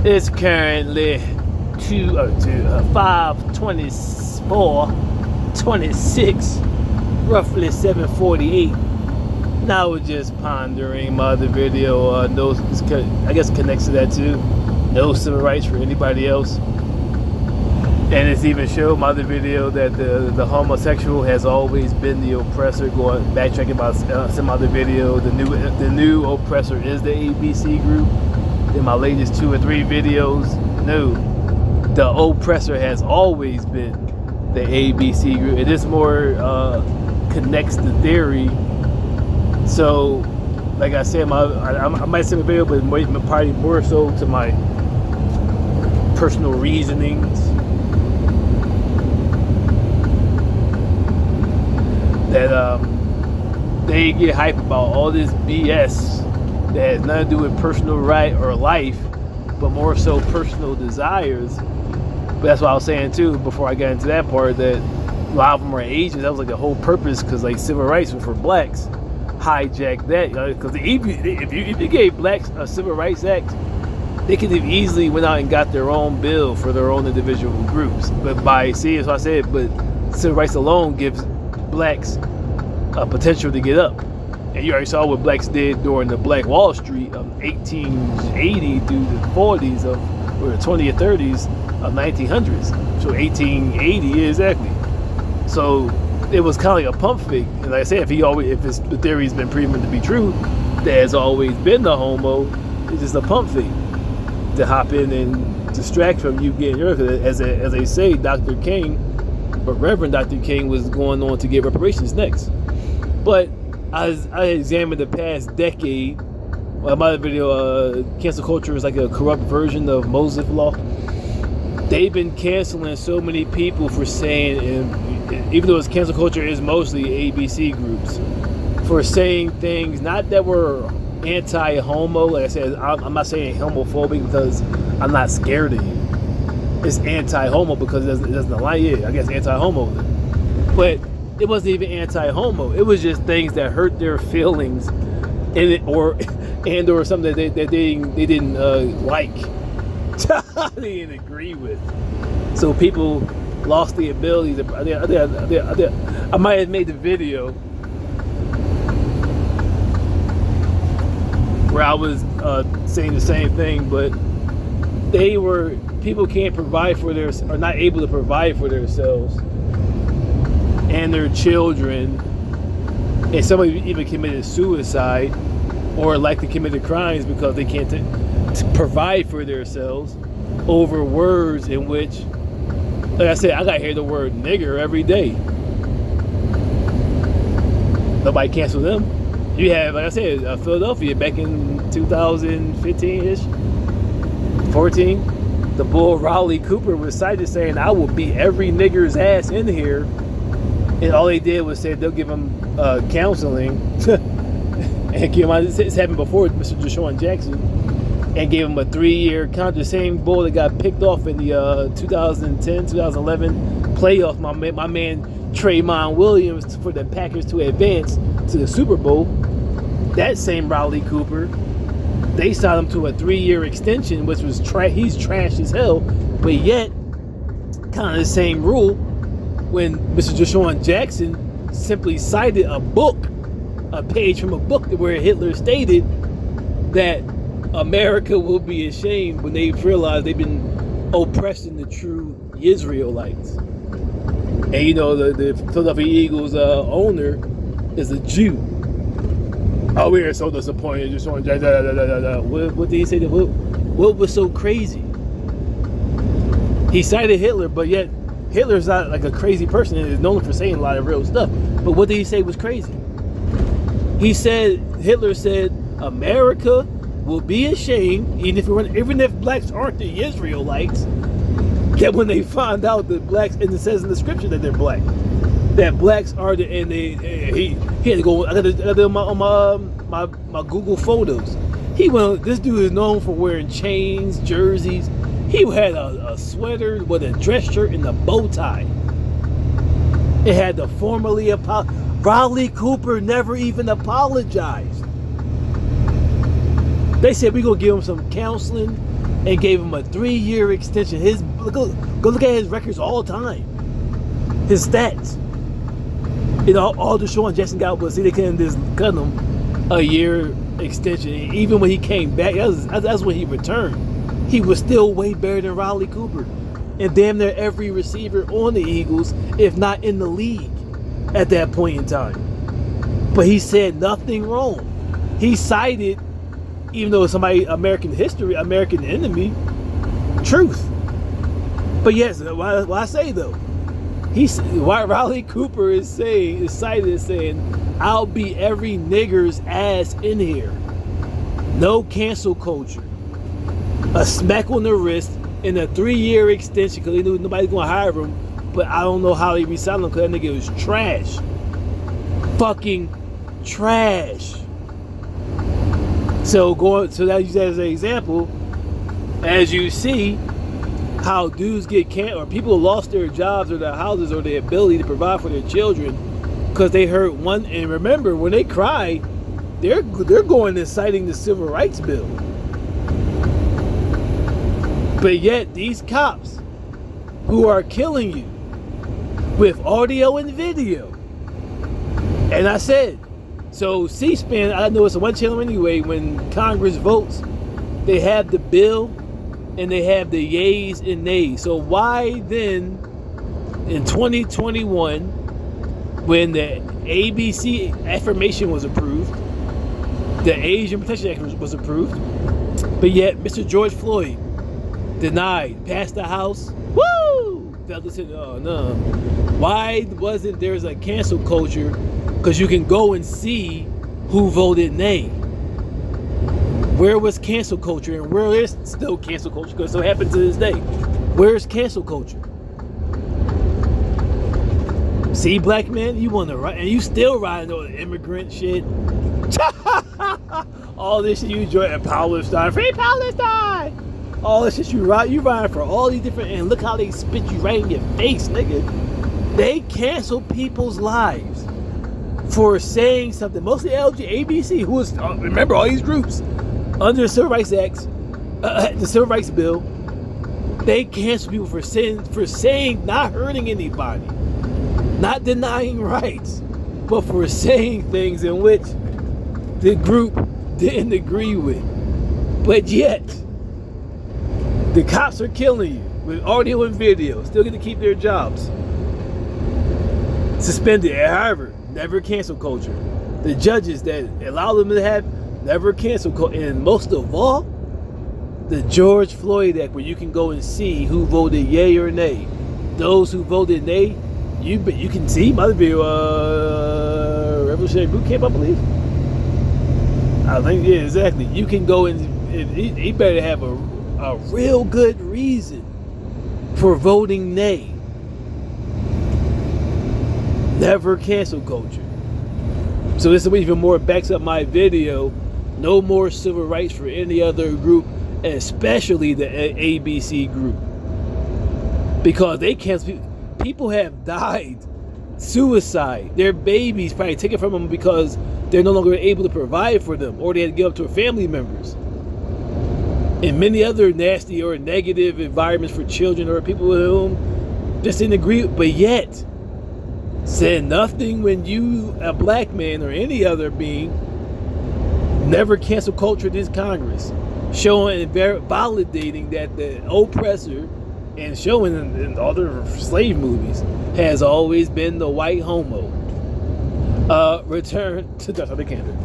It's currently 5:24:26, roughly 7:48. Now I was just pondering my other video. I guess connects to that too. No civil rights for anybody else. And it's even showed my other video that the homosexual has always been the oppressor. Going backtracking about some other video, the new oppressor is the ABC group. In my latest 2 or 3 videos, no, the oppressor has always been the ABC group. It is more connects the theory. So, like I said, I might send a video, but probably more so to my personal reasonings. That they get hype about all this BS that has nothing to do with personal right or life, but more so personal desires. But that's what I was saying too before I got into that part, that a lot of them are Asians. That was like the whole purpose, because like civil rights were for blacks. Hijack that, because if you gave blacks a civil rights act, they could have easily went out and got their own bill for their own individual groups. But so I said, but civil rights alone gives blacks a potential to get up. And you already saw what blacks did during the Black Wall Street of 1880 through the 40s or the 20s or 30s of 1900s. So 1880 exactly. So it was kind of like a pump fake. And like I said, if the theory's been proven to be true, there has always been the homo, it's just a pump fake to hop in and distract from you getting yours. As they say, Dr. King, but Reverend Dr. King, was going on to get reparations next. But I examined the past decade. My other video, cancel culture is like a corrupt version of Moses law. They've been canceling so many people for saying, even though it's cancel culture is mostly ABC groups, for saying things not that were anti-homo. Like I said, I'm not saying homophobic because I'm not scared of you. It's anti-homo because it doesn't align. Yeah, I guess anti-homo, but it wasn't even anti-homo. It was just things that hurt their feelings, or something that they didn't like. They didn't agree with. So people lost the ability to. I might have made the video where I was saying the same thing, but people can't provide for are not able to provide for themselves and their children, and some even committed suicide or likely committed crimes because they can't to provide for themselves over words in which, like I said, I gotta hear the word nigger every day. Nobody canceled them. You have, like I said, Philadelphia back in 2015-ish, 14. The bull Raleigh Cooper was cited saying, "I will beat every nigger's ass in here," and all they did was say they'll give him counseling. And it's happened before with Mr. Deshaun Jackson, and gave him a 3-year contract. The same bull that got picked off in the 2010-2011 playoffs. My man Trayvon Williams for the Packers to advance to the Super Bowl. That same Raleigh Cooper, they signed him to a 3-year extension, which was he's trash as hell. But yet, kind of the same rule when Mr. Deshaun Jackson simply cited a page from a book where Hitler stated that America will be ashamed when they realize they've been oppressing the true Israelites. And you know, the Philadelphia Eagles owner is a Jew. Oh, we are so disappointed. Just on what did he say? What was so crazy? He cited Hitler, but yet Hitler's not like a crazy person and is known for saying a lot of real stuff. But what did he say was crazy? Hitler said, America will be ashamed, even if blacks aren't the Israelites, that when they find out that blacks, and it says in the scripture that they're black, that blacks are he had to go. I got on my Google photos. This dude is known for wearing chains, jerseys. He had a sweater with a dress shirt and a bow tie. It had the formerly Raleigh Cooper never even apologized. They said we're gonna give him some counseling and gave him a 3-year extension. Go look at his records all the time. His stats. All Deshaun Jackson got was they couldn't just cut him a year extension. Even when he came back, that's when he returned. He was still way better than Riley Cooper. And damn near every receiver on the Eagles, if not in the league at that point in time. But he said nothing wrong. He cited, even though it's somebody American history, American enemy, truth. But yes, what I say though, what Riley Cooper is cited as saying, I'll beat every nigger's ass in here. No cancel culture. A smack on the wrist and a 3-year extension because they knew nobody's going to hire him. But I don't know how they re-signed him because that nigga was trash. Fucking trash. So that use that as an example, as you see how dudes get or people lost their jobs or their houses or their ability to provide for their children because they heard one. And remember, when they cry, they're going and citing the Civil Rights Bill. But yet these cops who are killing you with audio and video, and I said, so C-SPAN, I know it's a one channel anyway, when Congress votes, they have the bill and they have the yays and nays. So why then in 2021, when the ABC affirmation was approved, the Asian Protection Act was approved, but yet Mr. George Floyd denied, passed the House, woo! Oh no. Why wasn't there's a cancel culture? Because you can go and see who voted nay. Where was cancel culture? And where is still cancel culture? Because so happens to this day. Where's cancel culture? See, black man, you want to ride, and you still riding on immigrant shit. All this shit you enjoy, and Palestine, free Palestine. All this shit you riding for all these different, and look how they spit you right in your face, nigga. They cancel people's lives for saying something. Mostly LGBT, who is, remember all these groups under the Civil Rights Act, the Civil Rights Bill, they cancel people for saying, not hurting anybody, not denying rights, but for saying things in which the group didn't agree with. But yet, the cops are killing you with audio and video, still get to keep their jobs. Suspended, however, never cancel culture. The judges that allow them to have never cancel culture. And most of all, the George Floyd Act, where you can go and see who voted yay or nay. Those who voted nay, you can see. Might be Revolutionary Boot Camp, I believe. I think, yeah, exactly. You can go and he better have a real good reason for voting nay. Never cancel culture. So this is even more backs up my video. No more civil rights for any other group, especially the ABC group, because they cancel. People have died, suicide. Their babies probably taken from them because they're no longer able to provide for them, or they had to give up to their family members. And many other nasty or negative environments for children or people with whom just didn't agree. But yet, said nothing when you, a black man or any other being, never cancel culture this Congress, showing and validating that the oppressor, and showing in all the slave movies, has always been the white homo. Return to Dr. Candor.